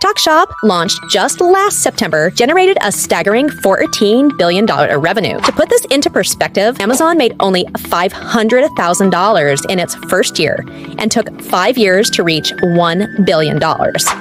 TikTok Shop, launched just last September, generated a staggering $14 billion revenue. To put this into perspective, Amazon made only $500,000 in its first year and took 5 years to reach $1 billion.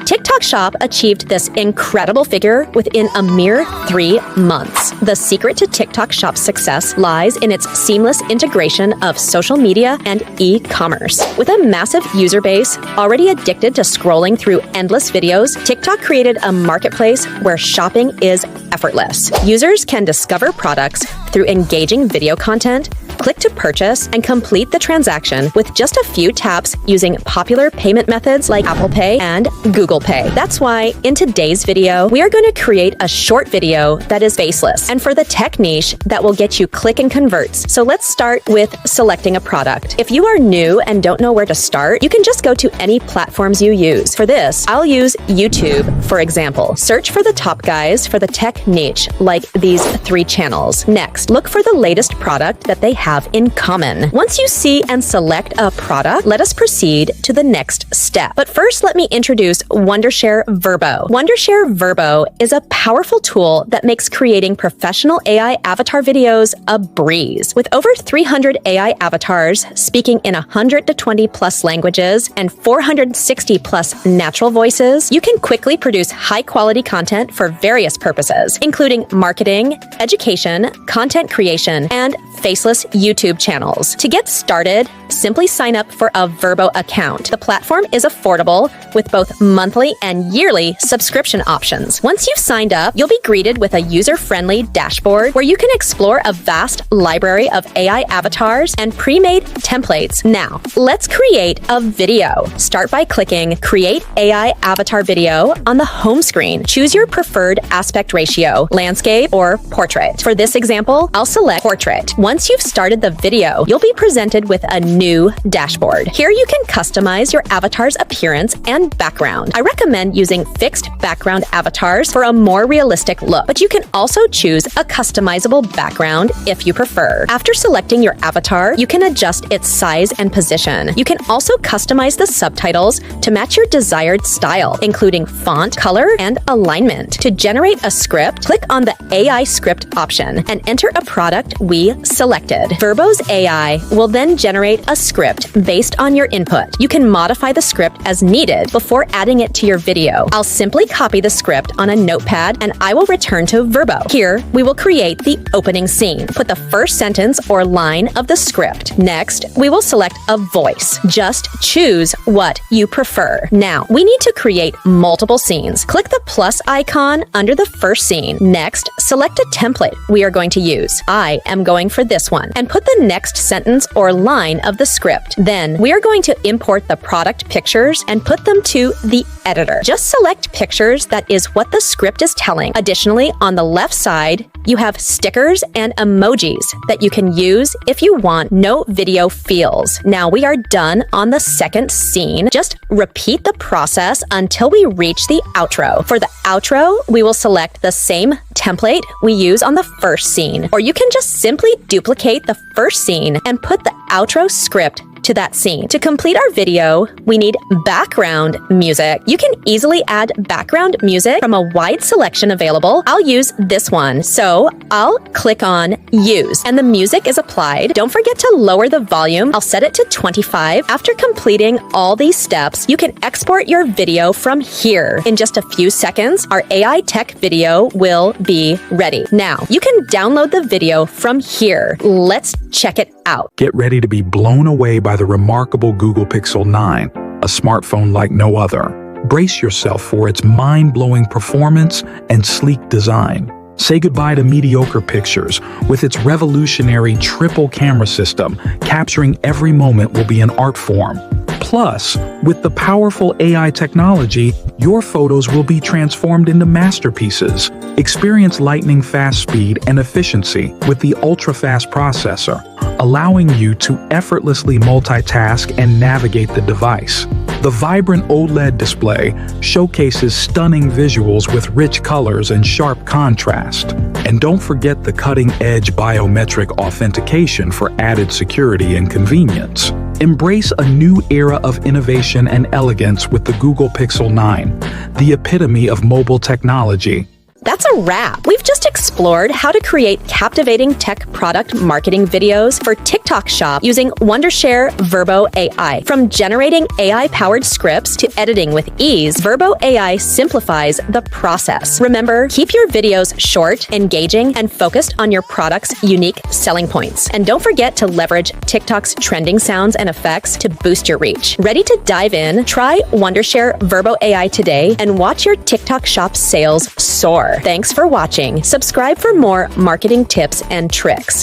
TikTok Shop achieved this incredible figure within a mere 3 months. The secret to TikTok Shop's success lies in its seamless integration of social media and e-commerce. With a massive user base already addicted to scrolling through endless videos, TikTok created a marketplace where shopping is effortless. Users can discover products through engaging video content, click to purchase, and complete the transaction with just a few taps using popular payment methods like Apple Pay and Google Pay. That's why in today's video, we are going to create a short video that is faceless and for the tech niche that will get you click and converts. So let's start with selecting a product. If you are new and don't know where to start, you can just go to any platforms you use. For this, I'll use YouTube, for example. Search for the top guys for the tech niche, like these 3 channels. Next, look for the latest product that they have in common. Once you see and select a product, let us proceed to the next step. But first, let me introduce Wondershare Virbo. Wondershare Virbo is a powerful tool that makes creating professional AI avatar videos a breeze. With over 300 AI avatars speaking in 120 plus languages and 460 plus natural voices, you can quickly produce high-quality content for various purposes, including marketing, education, content creation, and faceless YouTube channels. To get started, simply sign up for a Virbo account. The platform is affordable with both monthly and yearly subscription options. Once you've signed up, you'll be greeted with a user-friendly dashboard where you can explore a vast library of AI avatars and pre-made templates. Now, let's create a video. Start by clicking Create AI Avatar Video on the home screen. Choose your preferred aspect ratio, landscape or portrait. For this example, I'll select portrait. Once you've started the video, you'll be presented with a new dashboard. Here you can customize your avatar's appearance and background. I recommend using fixed background avatars for a more realistic look, but you can also choose a customizable background if you prefer. After selecting your avatar, you can adjust its size and position. You can also customize the subtitles to match your desired style, including font, color, and alignment. To generate a script, click on the AI script option and enter a product we selected. Virbo's AI will then generate a script based on your input. You can modify the script as needed before adding it to your video. I'll simply copy the script on a notepad and I will return to Virbo. Here, we will create the opening scene. Put the first sentence or line of the script. Next, we will select a voice. Just choose what you prefer. Now, we need to create multiple scenes. Click the plus icon under the first scene. Next, select a template we are going to use. I am going for this one and put the next sentence or line of the script. Then we are going to import the product pictures and put them to the editor. Just select pictures that is what the script is telling. Additionally, on the left side, you have stickers and emojis that you can use if you want no video feels. Now we are done on the second scene. Just repeat the process until we reach the outro. For the outro, we will select the same template we use on the first scene, or you can just simply duplicate the first scene and put the outro script to that scene. To complete our video, we need background music. You can easily add background music from a wide selection available. I'll use this one, so I'll click on Use, and the music is applied. Don't forget to lower the volume. I'll set it to 25. After completing all these steps, you can export your video from here. In just a few seconds, our AI tech video will be ready. Now, you can download the video from here. Let's check it out. Get ready to be blown away by the remarkable Google Pixel 9, a smartphone like no other. Brace yourself for its mind-blowing performance and sleek design. Say goodbye to mediocre pictures. With its revolutionary triple camera system, capturing every moment will be an art form. Plus, with the powerful AI technology, your photos will be transformed into masterpieces. Experience lightning-fast speed and efficiency with the ultra-fast processor, allowing you to effortlessly multitask and navigate the device. The vibrant OLED display showcases stunning visuals with rich colors and sharp contrast. And don't forget the cutting-edge biometric authentication for added security and convenience. Embrace a new era of innovation and elegance with the Google Pixel 9, the epitome of mobile technology. That's a wrap. We've just explored how to create captivating tech product marketing videos for TikTok Shop using Wondershare Virbo AI. From generating AI-powered scripts to editing with ease, Virbo AI simplifies the process. Remember, keep your videos short, engaging, and focused on your product's unique selling points. And don't forget to leverage TikTok's trending sounds and effects to boost your reach. Ready to dive in? Try Wondershare Virbo AI today and watch your TikTok Shop sales soar. Thanks for watching. Subscribe for more marketing tips and tricks.